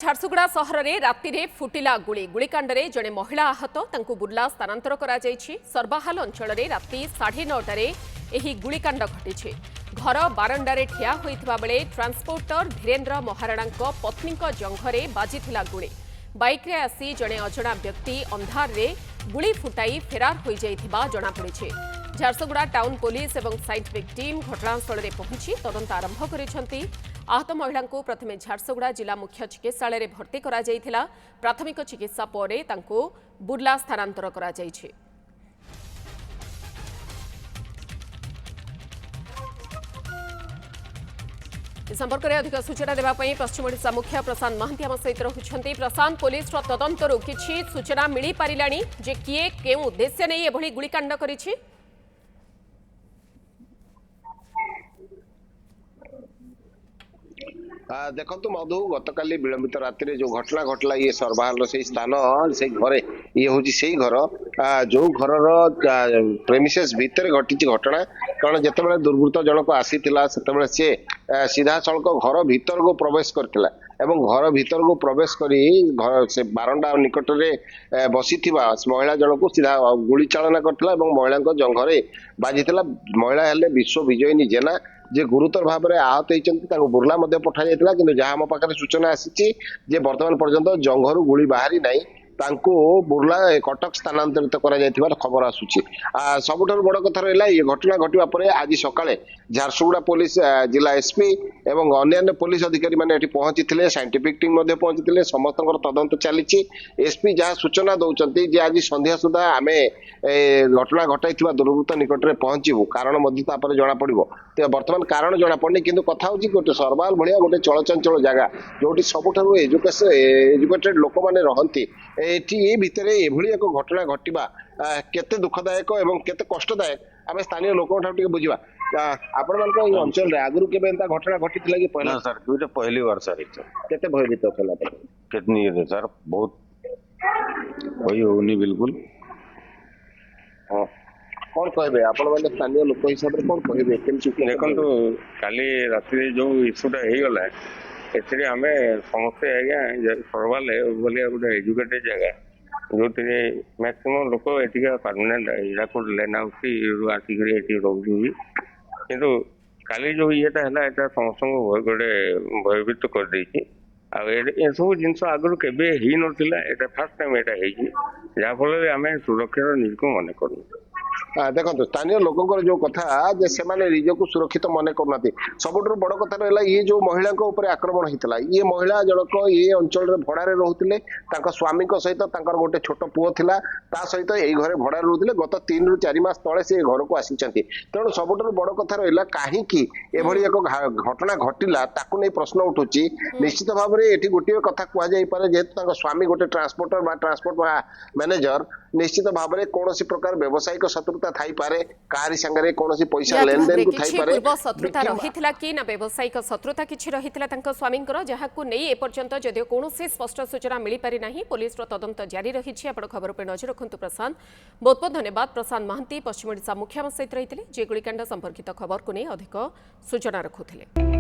झारसुगुड़ा सहर में राति रे फुटिला गुलिकांड में जड़े महिला आहत तांकु बुर्ला स्थानांतर करा जायछि। सर्बाहाल अंचल में राति 9:30 एही गुलिकांड घटी। घर बारंडारे ठिया होइथिबा बेले ट्रांसपोर्टर धीरेन्द्र महाराणा पत्नी जंघरे बाजिथिला गुली। बाइक रे आसी जड़े अजणा व्यक्ति अंधार रे गुली फुटाई फेरार हो जाइथिबा जणा पड़िछि। झारसुगुड़ा टाउन पुलिस एवं साइंटिफिक टीम घटनास्थल में पहुंची तदंत आरंभ करिसेंती। आहत महिला को प्रथमे झारसुगुड़ा जिला मुख्य चिकित्सालय में भर्ती करा जायथिला। प्राथमिक चिकित्सा परे तांको बुर्ला स्थानांतर करा जायछि। इस संपर्क में अधिक सूचना देवाई पश्चिम ओडिशा मुख्य प्रशांत महांती आम सहित रहुछंती। प्रशांत, पुलिस तदंतरु किछि सूचना मिली पारिलानी जे किए केउ उद्देश्य नहीं एभली गुलिकांड करिछि? देखु मधु गतकाली विलंबित राति जो घटना घटला ये सर्वाहाल से स्थान से घरे ये हूँ से घर जो घर प्रेमिसेस भितर घटी घटना। कारण जिते दुर्वृत्त जनक आसी से सीधा सड़क घर भीतर को प्रवेश करथिला एवं घर भीतर को प्रवेश करी घर से बारंडा निकट में बसी महिला जनक को सीधा गुली चालना करथिला एवं महिला जंघरे बाजिथिला। महिला हेले विश्व विजयिनी जेना जे गुरुतर भाव में आहत होती बुर्ला पठा जाता कि जहाँ आम पाखे सूचना आसी बर्तमान पर्यंत जंघरू गुली बाहरी ना तांको बुर्ला कटक स्थानांतरित कर खबर आसूची। सबुठ बड़ कथा रहा ये घटना घटवा पर आज सकाळे झारसुगुड़ा पुलिस जिला एसपी एवं अन्य पुलिस अधिकारी मैंने पहुंची थे। साइंटिफिक टीम पहुंची समस्त तदंत चली। एसपी जहाँ सूचना दौरान आज संध्या सुधा आम घटना घटाई दुर्वृत्त निकट में पहुंचू कारण जना पड़। तो बर्तमान कारण जना पड़नी कि कथा हूँ गोटे सरवाल भाया गोटे चलचंचल जगह जो सबुठ एजुकेटेड लोक मैंने रहती ये भितर एभली एक घटना घटवा केते दुखदायक एवं केते कष्टदायक आम स्थानीय लोक बुझा। आपण मान अंचल आगुरी केबे एंता घटना घटी कि पहला? सर दुईटा पहली बार सर केते भयभीत थला कितनी सर बहुत कोई होनी बिल्कुल। हां कौन कहबे आपण माने स्थानीय लोक हिसाब रे कौन कहबे केमची देखो तो काली राति जो इशूटा हे गला एथरे आमे समस्ते आज्ञा सरवाले बोले गोटे एजुकेटेड जगह जो मैक्सिमम लोक एटिका परमानेंट इराकोड लेन हाउस आसिक रोगी किंतु काली जो येटा है समस्त गोटे भयभीत कर देछि। सब जिन आगु केबे ही नथिला एटा फर्स्ट टाइम एटा हेछि जा फल आम सुरक्षार निजको मन करू। देखो स्थानीय लोकों जो कथा जे से निजक सुरक्षित मन करना सबुठ बड़ कथा रहा ये जो महिला आक्रमण होता ये महिला जनक ये अंचल भड़ारे रोते स्वामी सहित गोटे छोट पुओ था सहित ये घर भड़ा रोते गत 3 ରୁ 4 मास तले से घर को आसी तेणु सबुठ बड़ कथा रहा कहीं एक घटना घटला ताकू नहीं प्रश्न उठुची। निश्चित भाव में ये गोटे कथा कहुपर जेहेतु स्वामी गोटे ट्रांसपोर्टर ट्रांसपोर्ट मैनेजर निश्चित भाव में कौन प्रकार व्यावसायिक शत्रुता थाई पारे कारी संगरे कौन पैसा लेन देन को थाई पारे पूर्व शत्रुता रहिथिला कि ना व्यावसायिक शत्रुता किछि रहिथिला तांको स्वामींकर जहाकू नै ए पर्यंत जदियो कोनोसी स्पष्ट सूचना मिली पारि नाही। पुलिस रो तदंत जारी रहिछि। आपण खबर पे नजर रखंतु प्रशांत। बहुत बहुत धन्यवाद। प्रशांत महांती पश्चिम ओडिशा मुख्य सहित रहिथिले जे गुलिकांड संपर्कित खबर को नै अधिक सूचना रखुथिले।